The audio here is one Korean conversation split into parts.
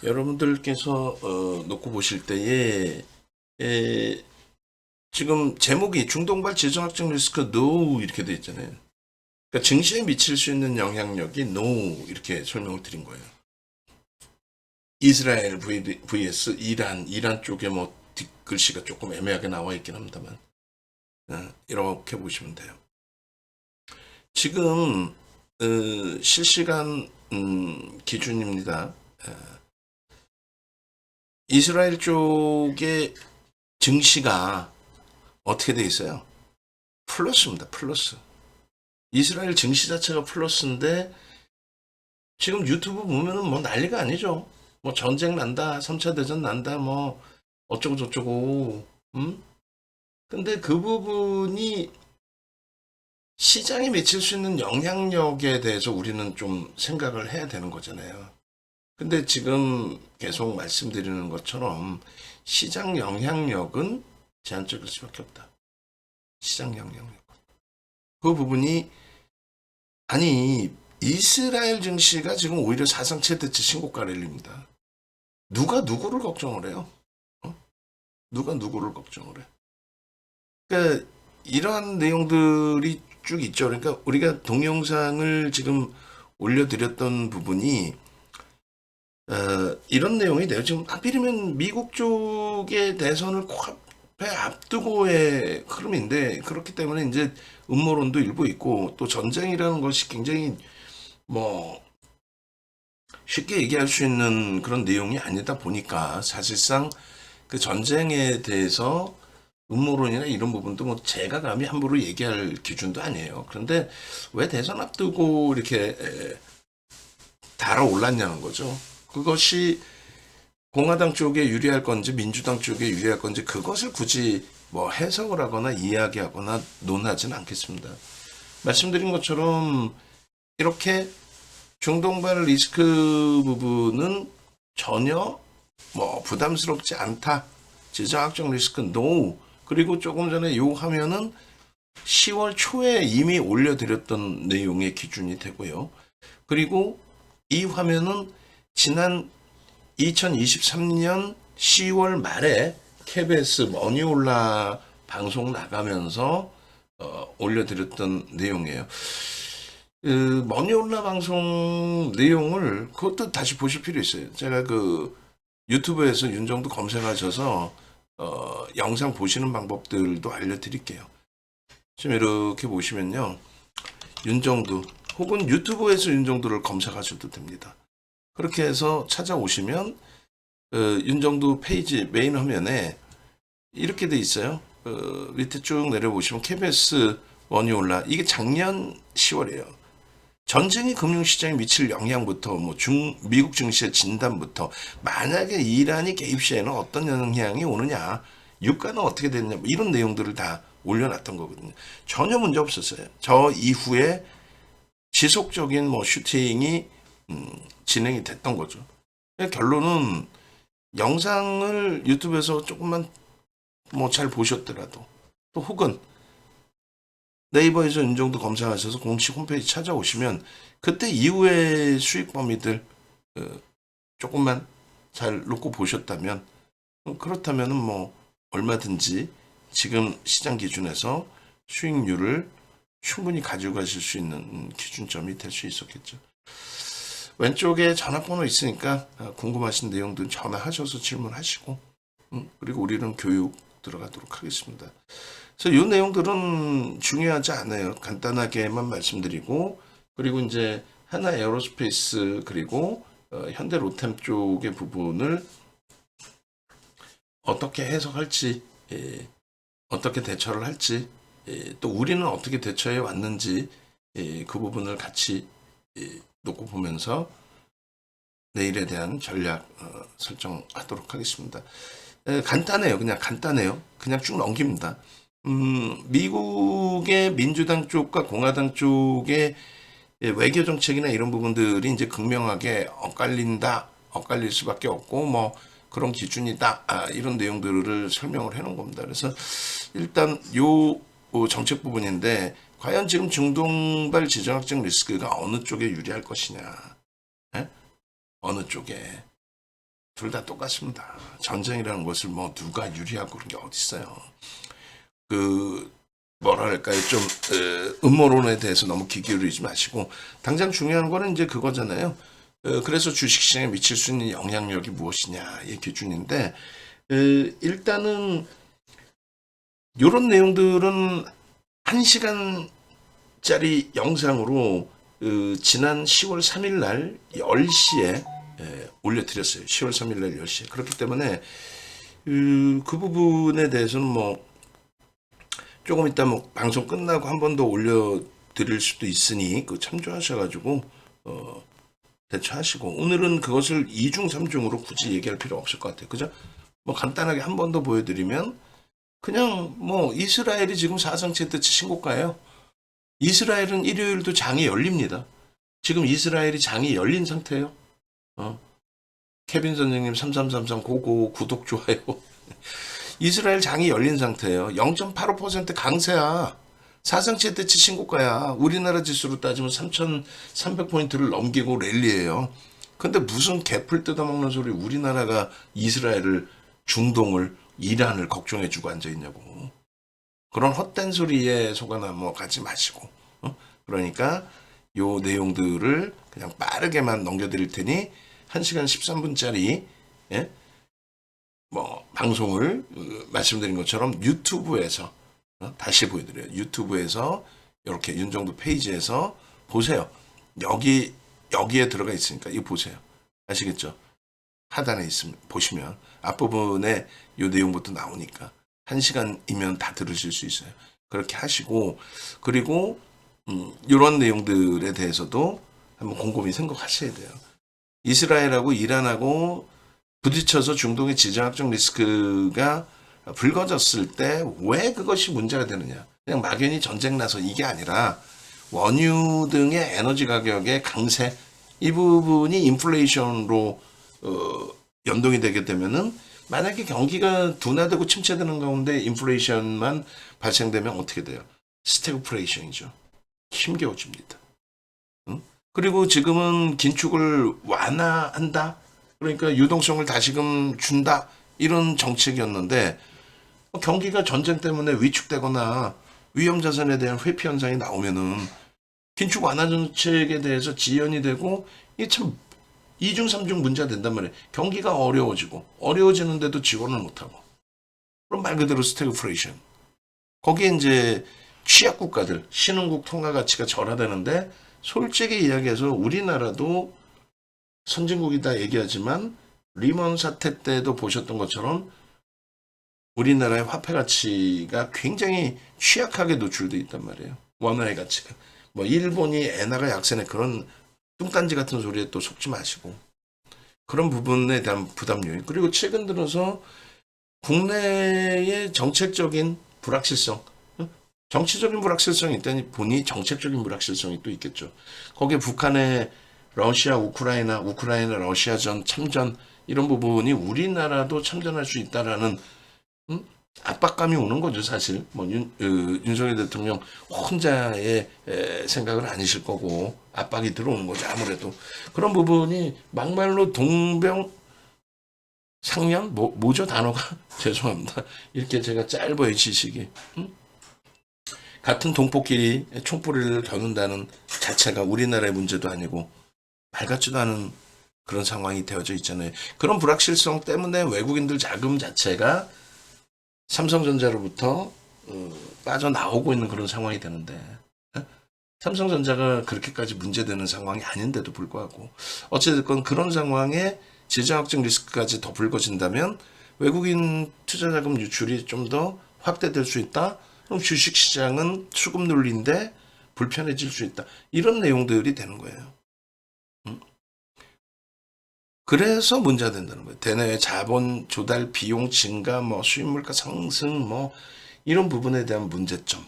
여러분들께서 놓고 보실 때에 에, 지금 제목이 중동발 지정학적 리스크 NO 이렇게 돼 있잖아요. 그러니까 증시에 미칠 수 있는 영향력이 NO 이렇게 설명을 드린 거예요. 이스라엘 vs 이란 쪽에 뭐 뒷글씨가 조금 애매하게 나와 있긴 합니다만 이렇게 보시면 돼요. 지금 실시간 기준입니다. 이스라엘 쪽의 증시가 어떻게 돼 있어요? 플러스입니다. 플러스. 이스라엘 증시 자체가 플러스인데 지금 유튜브 보면은 뭐 난리가 아니죠. 뭐 전쟁 난다, 3차 대전 난다, 뭐 어쩌고 저쩌고. 근데 그 부분이 시장에 미칠 수 있는 영향력에 대해서 우리는 좀 생각을 해야 되는 거잖아요. 근데 지금 계속 말씀드리는 것처럼 시장 영향력은 제한적일 수밖에 없다. 시장 영향력. 그 부분이 아니 이스라엘 증시가 지금 오히려 사상 최대치 신고가 랠리입니다. 누가 누구를 걱정을 해요? 어? 누가 누구를 걱정을 해? 그러니까 이러한 내용들이 쭉 있죠. 그러니까 우리가 동영상을 지금 올려드렸던 부분이 이런 내용이 돼요. 지금 하필이면 미국 쪽의 대선을 코앞에 앞두고의 흐름인데 그렇기 때문에 이제 음모론도 일부 있고 또 전쟁이라는 것이 굉장히 뭐 쉽게 얘기할 수 있는 그런 내용이 아니다 보니까 사실상 그 전쟁에 대해서 음모론이나 이런 부분도 뭐 제가 감히 함부로 얘기할 기준도 아니에요. 그런데 왜 대선 앞두고 이렇게 달아올랐냐는 거죠. 그것이 공화당 쪽에 유리할 건지 민주당 쪽에 유리할 건지 그것을 굳이 뭐 해석을 하거나 이야기하거나 논하지는 않겠습니다. 말씀드린 것처럼 이렇게 중동발 리스크 부분은 전혀 뭐 부담스럽지 않다. 지정학적 리스크 NO. 그리고 조금 전에 요 화면은 10월 초에 이미 올려드렸던 내용의 기준이 되고요. 그리고 이 화면은 지난 2023년 10월 말에 KBS 머니올라 방송 나가면서 올려드렸던 내용이에요. 그 머니올라 방송 내용을 그것도 다시 보실 필요 있어요. 제가 그 유튜브에서 윤정도 검색하셔서 영상 보시는 방법들도 알려드릴게요. 지금 이렇게 보시면요. 윤정도 혹은 유튜브에서 윤정도를 검색하셔도 됩니다. 그렇게 해서 찾아오시면 윤정도 페이지 메인 화면에 이렇게 돼 있어요. 밑에 쭉 내려보시면 KBS 머니올라 이게 작년 10월이에요. 전쟁이 금융시장에 미칠 영향부터 미국 증시의 진단부터 만약에 이란이 개입 시에는 어떤 영향이 오느냐 유가는 어떻게 됐냐 이런 내용들을 다 올려놨던 거거든요. 전혀 문제 없었어요. 저 이후에 지속적인 슈팅이 진행이 됐던 거죠. 결론은 영상을 유튜브에서 조금만 잘 보셨더라도 또 혹은 네이버에서 윤정도 검색하셔서 공식 홈페이지 찾아오시면 그때 이후의 수익 범위들 조금만 잘 놓고 보셨다면 그렇다면은 얼마든지 지금 시장 기준에서 수익률을 충분히 가지고 가실 수 있는 기준점이 될 수 있었겠죠. 왼쪽에 전화번호 있으니까 궁금하신 내용들 전화하셔서 질문하시고 그리고 우리는 교육 들어가도록 하겠습니다. 그래서 이 내용들은 중요하지 않아요. 간단하게만 말씀드리고 그리고 이제 하나 에어로스페이스 그리고 현대 로템 쪽의 부분을 어떻게 해석할지 어떻게 대처를 할지 또 우리는 어떻게 대처해 왔는지 그 부분을 같이 놓고 보면서 내일에 대한 전략 설정하도록 하겠습니다. 간단해요. 그냥 간단해요. 그냥 쭉 넘깁니다. 미국의 민주당 쪽과 공화당 쪽의 외교 정책이나 이런 부분들이 이제 극명하게 엇갈릴 수밖에 없고 그런 기준이다 이런 내용들을 설명을 해놓은 겁니다. 그래서 일단 요 정책 부분인데 과연 지금 중동발 지정학적 리스크가 어느 쪽에 유리할 것이냐, 어느 쪽에 둘 다 똑같습니다. 전쟁이라는 것을 뭐 누가 유리하고 그런 게 어디 있어요. 그 뭐랄까요, 좀 음모론에 대해서 너무 귀 기울이지 마시고 당장 중요한 거는 이제 그거잖아요. 그래서 주식시장에 미칠 수 있는 영향력이 무엇이냐의 기준인데, 일단은 이런 내용들은 1시간짜리 영상으로 지난 10월 3일 날 10시에 올려드렸어요. 10월 3일 날 10시에. 그렇기 때문에 그 부분에 대해서는 뭐 조금 이따 뭐 방송 끝나고 한 번 더 올려드릴 수도 있으니 그 참조하셔가지고 대처하시고, 오늘은 그것을 2중 3중으로 굳이 얘기할 필요 없을 것 같아요. 그죠? 뭐 간단하게 한 번 더 보여드리면, 그냥 뭐 이스라엘이 지금 사상체트치 신고가예요. 이스라엘은 일요일도 장이 열립니다. 지금 이스라엘이 장이 열린 상태예요. 케빈 선생님 3333 고고 구독 좋아요. 이스라엘 장이 열린 상태예요. 0.85% 강세야. 사상체트치 신고가야. 우리나라 지수로 따지면 3,300포인트를 넘기고 랠리예요. 근데 무슨 개풀 뜯어먹는 소리, 우리나라가 이스라엘을, 중동을, 이란을 걱정해주고 앉아있냐고. 그런 헛된 소리에 속아나 뭐 가지 마시고. 그러니까 요 내용들을 그냥 빠르게만 넘겨드릴 테니 1시간 13분짜리 뭐 방송을 말씀드린 것처럼 유튜브에서 다시 보여드려요. 유튜브에서 이렇게 윤정도 페이지에서 보세요. 여기에 들어가 있으니까 이거 보세요. 아시겠죠? 하단에 있으면 보시면 앞부분에 이 내용부터 나오니까 1시간이면 다 들으실 수 있어요. 그렇게 하시고, 그리고 이런 내용들에 대해서도 한번 곰곰이 생각하셔야 돼요. 이스라엘하고 이란하고 부딪혀서 중동의 지정학적 리스크가 불거졌을 때 왜 그것이 문제가 되느냐. 그냥 막연히 전쟁 나서 이게 아니라 원유 등의 에너지 가격의 강세, 이 부분이 인플레이션으로 연동이 되게 되면은, 만약에 경기가 둔화되고 침체되는 가운데 인플레이션만 발생되면 어떻게 돼요? 스태그플레이션이죠. 힘겨워집니다. 그리고 지금은 긴축을 완화한다. 그러니까 유동성을 다시금 준다. 이런 정책이었는데, 경기가 전쟁 때문에 위축되거나 위험자산에 대한 회피 현상이 나오면은 긴축 완화 정책에 대해서 지연이 되고, 이게 참 2중 3중 문제가 된단 말이에요. 경기가 어려워지는데도 지원을 못하고. 그럼 말 그대로 스태그플레이션. 거기에 이제 취약 국가들, 신흥국 통화 가치가 절하되는데, 솔직히 이야기해서 우리나라도 선진국이다 얘기하지만 리먼 사태 때도 보셨던 것처럼 우리나라의 화폐 가치가 굉장히 취약하게 노출돼 있단 말이에요. 원화의 가치가. 뭐 일본이 엔화가 약세네, 그런 뚱딴지 같은 소리에 또 속지 마시고. 그런 부분에 대한 부담 요인. 그리고 최근 들어서 국내의 정책적인 불확실성, 정치적인 불확실성이 있다니 보니 정책적인 불확실성이 또 있겠죠. 거기에 북한의 러시아, 우크라이나 러시아전 참전, 이런 부분이 우리나라도 참전할 수 있다라는 압박감이 오는 거죠, 사실. 뭐 윤석열 대통령 혼자의 생각은 아니실 거고 압박이 들어오는 거죠, 아무래도. 그런 부분이 막말로 동병상련, 뭐죠 단어가? 죄송합니다. 이렇게 제가 짧아요, 지식이. 같은 동포끼리 총뿌리를 겨눈다는 자체가 우리나라의 문제도 아니고 말 같지도 않은 그런 상황이 되어져 있잖아요. 그런 불확실성 때문에 외국인들 자금 자체가 삼성전자로부터 빠져나오고 있는 그런 상황이 되는데, 삼성전자가 그렇게까지 문제되는 상황이 아닌데도 불구하고, 어쨌든 그런 상황에 지정학적 리스크까지 더 불거진다면 외국인 투자자금 유출이 좀 더 확대될 수 있다. 그럼 주식시장은 수급 논리인데 불편해질 수 있다. 이런 내용들이 되는 거예요. 그래서 문제가 된다는 거예요. 대내외 자본 조달 비용 증가, 뭐 수입물가 상승, 뭐 이런 부분에 대한 문제점.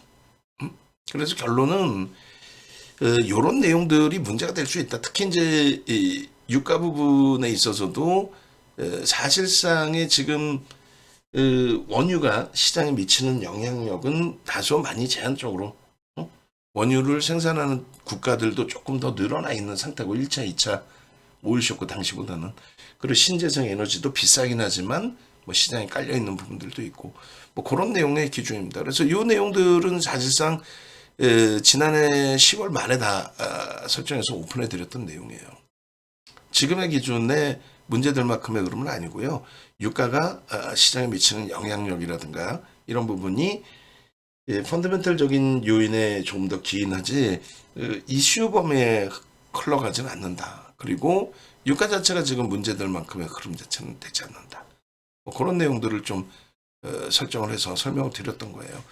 그래서 결론은 이런 내용들이 문제가 될 수 있다. 특히 이제 이 유가 부분에 있어서도 사실상의 지금 원유가 시장에 미치는 영향력은 다소 많이 제한적으로, 원유를 생산하는 국가들도 조금 더 늘어나 있는 상태고, 1차, 2차 오일 쇼크 당시보다는. 그리고 신재생 에너지도 비싸긴 하지만 뭐 시장에 깔려 있는 부분들도 있고 뭐 그런 내용의 기준입니다. 그래서 이 내용들은 사실상 지난해 10월 말에 다 설정해서 오픈해 드렸던 내용이에요. 지금의 기준에 문제들만큼의 흐름은 아니고요. 유가가 시장에 미치는 영향력이라든가 이런 부분이 펀더멘털적인 요인에 조금 더 기인하지 이슈 범위에 흘러가지는 않는다. 그리고 유가 자체가 지금 문제들만큼의 흐름 자체는 되지 않는다. 뭐 그런 내용들을 좀 설정을 해서 설명을 드렸던 거예요.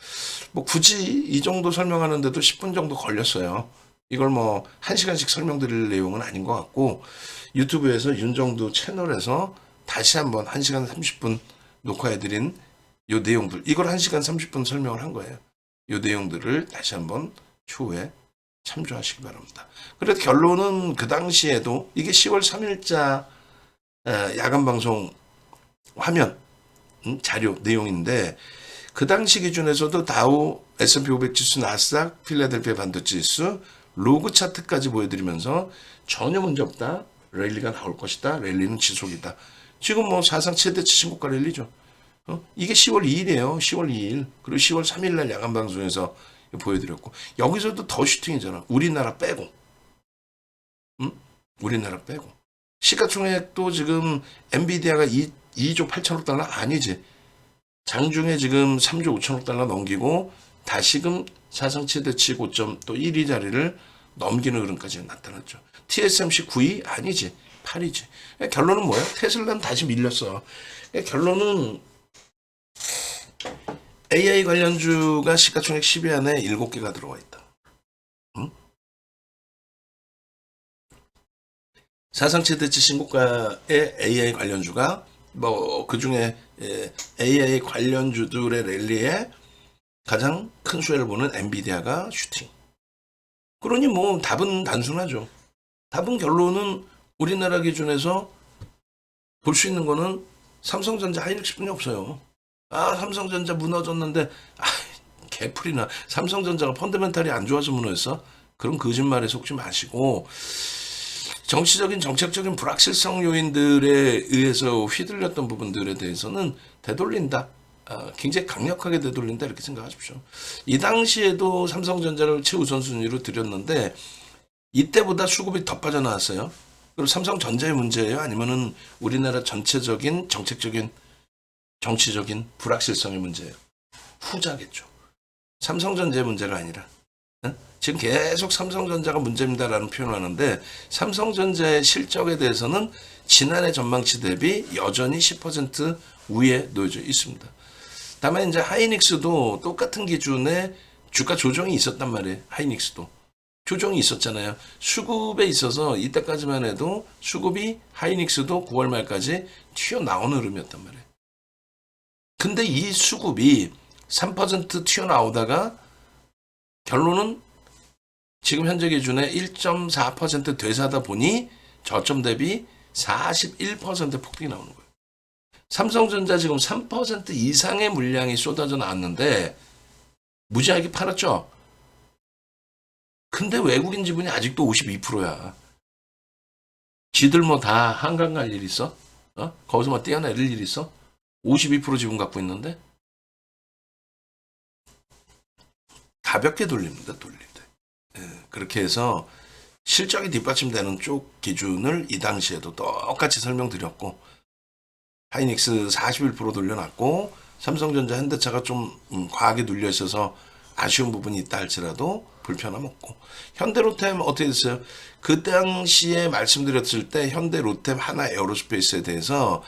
뭐 굳이 이 정도 설명하는데도 10분 정도 걸렸어요. 이걸 뭐 1시간씩 설명드릴 내용은 아닌 것 같고 유튜브에서 윤정두 채널에서 다시 한번 1시간 30분 녹화해드린 요 내용들 이걸 1시간 30분 설명을 한 거예요. 요 내용들을 다시 한번 추후에 참조하시기 바랍니다. 그래도 결론은 그 당시에도 이게 10월 3일자 야간 방송 화면 자료 내용인데 그 당시 기준에서도 다우, S&P 500 지수, 나스닥, 필라델피아 반도체 지수, 로그 차트까지 보여드리면서 전혀 문제 없다. 랠리가 나올 것이다. 랠리는 지속이다. 지금 뭐 사상 최대치 신고가 랠리죠. 이게 10월 2일이에요. 10월 2일. 그리고 10월 3일 날 야간 방송에서 보여드렸고 여기서도 더 슈팅이잖아. 우리나라 빼고. 우리나라 빼고. 시가총액도 지금 엔비디아가 2조 8천억 달러 아니지. 장중에 지금 3조 5천억 달러 넘기고 다시금 사상 최대치 고점 또 1위 자리를 넘기는 흐름까지 나타났죠. TSMC 9위 아니지. 8위지. 결론은 뭐야? 테슬라는 다시 밀렸어. 결론은 AI 관련주가 시가총액 10위 안에 7개가 들어와 있다. 사상 최대치 신고가의 AI 관련주가 뭐 그중에 AI 관련주들의 랠리에 가장 큰 수혜를 보는 엔비디아가 슈팅. 그러니 뭐 답은 단순하죠. 답은 결론은 우리나라 기준에서 볼 수 있는 거는 삼성전자 하이닉스뿐이 없어요. 삼성전자 무너졌는데 개풀이나 삼성전자가 펀더멘탈이 안 좋아서 무너졌어? 그런 거짓말에 속지 마시고 정치적인 정책적인 불확실성 요인들에 의해서 휘둘렸던 부분들에 대해서는 되돌린다. 굉장히 강력하게 되돌린다 이렇게 생각하십시오. 이 당시에도 삼성전자를 최우선순위로 드렸는데 이때보다 수급이 더 빠져나왔어요. 그럼 삼성전자의 문제예요? 아니면은 우리나라 전체적인 정책적인 정치적인 불확실성의 문제예요? 후자겠죠. 삼성전자의 문제가 아니라 지금 계속 삼성전자가 문제입니다라는 표현을 하는데 삼성전자의 실적에 대해서는 지난해 전망치 대비 여전히 10% 위에 놓여져 있습니다. 다만 이제 하이닉스도 똑같은 기준에 주가 조정이 있었단 말이에요. 하이닉스도 조정이 있었잖아요. 수급에 있어서 이때까지만 해도 수급이 하이닉스도 9월 말까지 튀어나오는 흐름이었단 말이에요. 근데 이 수급이 3% 튀어나오다가 결론은 지금 현재 기준에 1.4% 되사다 보니 저점 대비 41% 폭등이 나오는 거예요. 삼성전자 지금 3% 이상의 물량이 쏟아져 나왔는데 무지하게 팔았죠. 근데 외국인 지분이 아직도 52%야. 지들 뭐 다 한강 갈 일 있어? 거기서 뭐 뛰어내릴 일 있어? 52% 지분 갖고 있는데 가볍게 돌립니다. 돌릴 때. 그렇게 해서 실적이 뒷받침되는 쪽 기준을 이 당시에도 똑같이 설명드렸고 하이닉스 41% 돌려놨고 삼성전자 현대차가 좀 과하게 눌려 있어서 아쉬운 부분이 있다 할지라도 불편함 없고 현대로템 어떻게 됐어요? 그 당시에 말씀드렸을 때 현대로템 하나 에어로스페이스에 대해서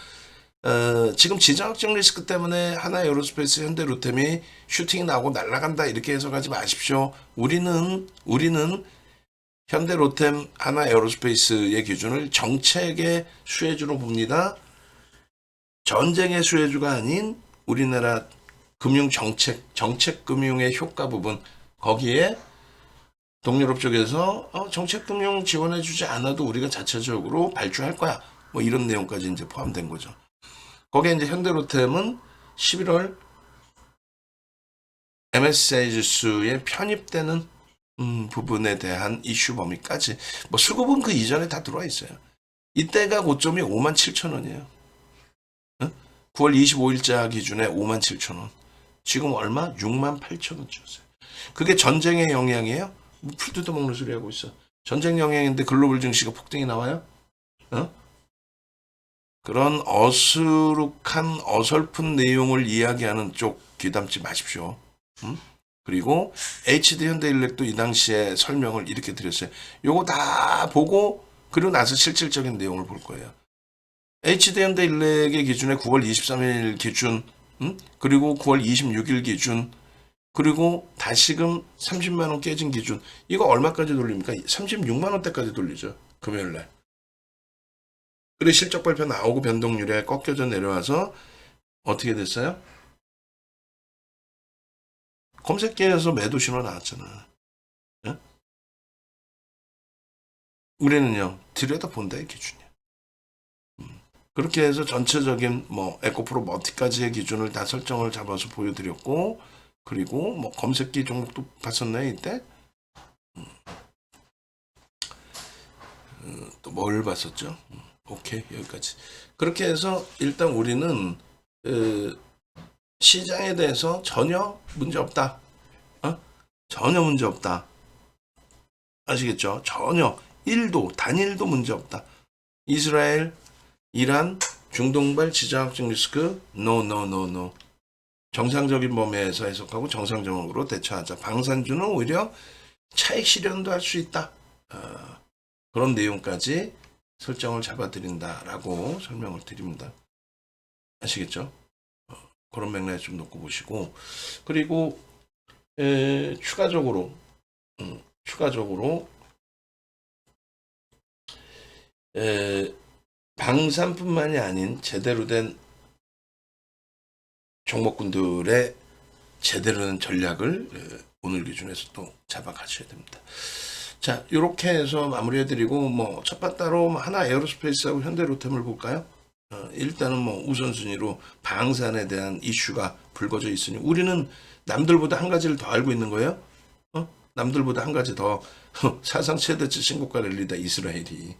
지금 지정학적 리스크 때문에 하나 에어로스페이스 현대로템이 슈팅이 나오고 날아간다 이렇게 해석하지 마십시오. 우리는 현대로템 하나 에어로스페이스의 기준을 정책의 수혜주로 봅니다. 전쟁의 수혜주가 아닌 우리나라 금융 정책 금융의 효과 부분 거기에 동유럽 쪽에서 정책 금융 지원해 주지 않아도 우리가 자체적으로 발주할 거야. 뭐 이런 내용까지 이제 포함된 거죠. 거기에 이제 현대로템은 11월 MSCI 지수에 편입되는 부분에 대한 이슈 범위까지 뭐 수급은 그 이전에 다 들어와 있어요. 이때가 고점이 57,000원이에요. 9월 25일자 기준에 57,000원. 지금 얼마? 68,000원 찍었어요. 그게 전쟁의 영향이에요? 뭐 피 뜯어먹는 소리 하고 있어. 전쟁 영향인데 글로벌 증시가 폭등이 나와요? 그런 어수룩한 어설픈 내용을 이야기하는 쪽 귀담지 마십시오. 그리고 HD 현대일렉도 이 당시에 설명을 이렇게 드렸어요. 요거 다 보고 그리고 나서 실질적인 내용을 볼 거예요. HD 현대일렉의 기준에 9월 23일 기준, 그리고 9월 26일 기준, 그리고 다시금 30만 원 깨진 기준. 이거 얼마까지 돌립니까? 36만 원대까지 돌리죠. 금요일 날. 그래 실적 발표 나오고 변동률에 꺾여져 내려와서 어떻게 됐어요? 검색기에서 매도 신호 나왔잖아. 예? 우리는요 들여다본다 이 기준이야. 그렇게 해서 전체적인 뭐 에코프로 머티까지의 기준을 다 설정을 잡아서 보여드렸고, 그리고 뭐 검색기 종목도 봤었나요 이때? 또 뭘 봤었죠? 오케이 여기까지. 그렇게 해서 일단 우리는 시장에 대해서 전혀 문제 없다. 전혀 문제 없다. 아시겠죠? 전혀 1도 단일도 문제 없다. 이스라엘, 이란, 중동발 지정학적 리스크 no. 정상적인 범위에서 해석하고 정상적으로 대처하자. 방산주는 오히려 차익 실현도 할 수 있다. 그런 내용까지 설정을 잡아드린다라고 설명을 드립니다. 아시겠죠? 그런 맥락에 좀 놓고 보시고, 그리고 추가적으로 방산뿐만이 아닌 제대로 된 종목군들의 제대로 된 전략을 오늘 기준에서 또 잡아 가셔야 됩니다. 자, 이렇게 해서 마무리해드리고, 뭐 첫바따로 하나 에어로스페이스하고 현대로템을 볼까요? 일단은 뭐 우선순위로 방산에 대한 이슈가 불거져 있으니 우리는 남들보다 한 가지를 더 알고 있는 거예요. 남들보다 한 가지 더 사상 최대치 신고가 랠리다 이스라엘이.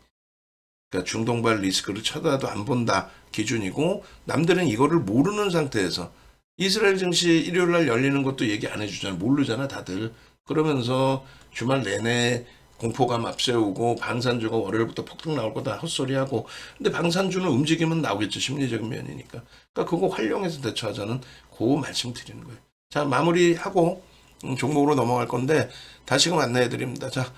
그러니까 중동발 리스크를 쳐다도 안 본다 기준이고, 남들은 이거를 모르는 상태에서 이스라엘 증시 일요일 날 열리는 것도 얘기 안 해주잖아. 모르잖아 다들. 그러면서 주말 내내 공포감 앞세우고 방산주가 월요일부터 폭등 나올 거다 헛소리하고, 근데 방산주는 움직이면 나오겠죠. 심리적인 면이니까. 그러니까 그거 활용해서 대처하자는 그 말씀 드리는 거예요. 자, 마무리하고 종목으로 넘어갈 건데 다시금 안내해 드립니다. 자,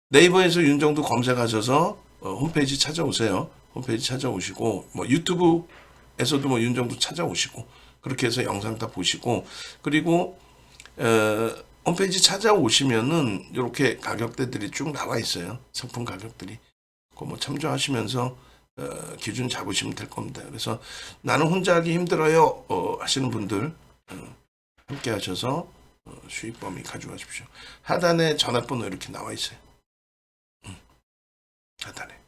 네이버에서 윤정도 검색하셔서 홈페이지 찾아오세요. 홈페이지 찾아오시고, 뭐 유튜브에서도 뭐 윤정도 찾아오시고, 그렇게 해서 영상 다 보시고, 그리고 홈페이지 찾아오시면은 이렇게 가격대들이 쭉 나와 있어요. 상품 가격들이. 그거 뭐 참조하시면서 기준 잡으시면 될 겁니다. 그래서 나는 혼자 하기 힘들어요 하시는 분들 함께 하셔서 수익 범위 가져가십시오. 하단에 전화번호 이렇게 나와 있어요. 하단에.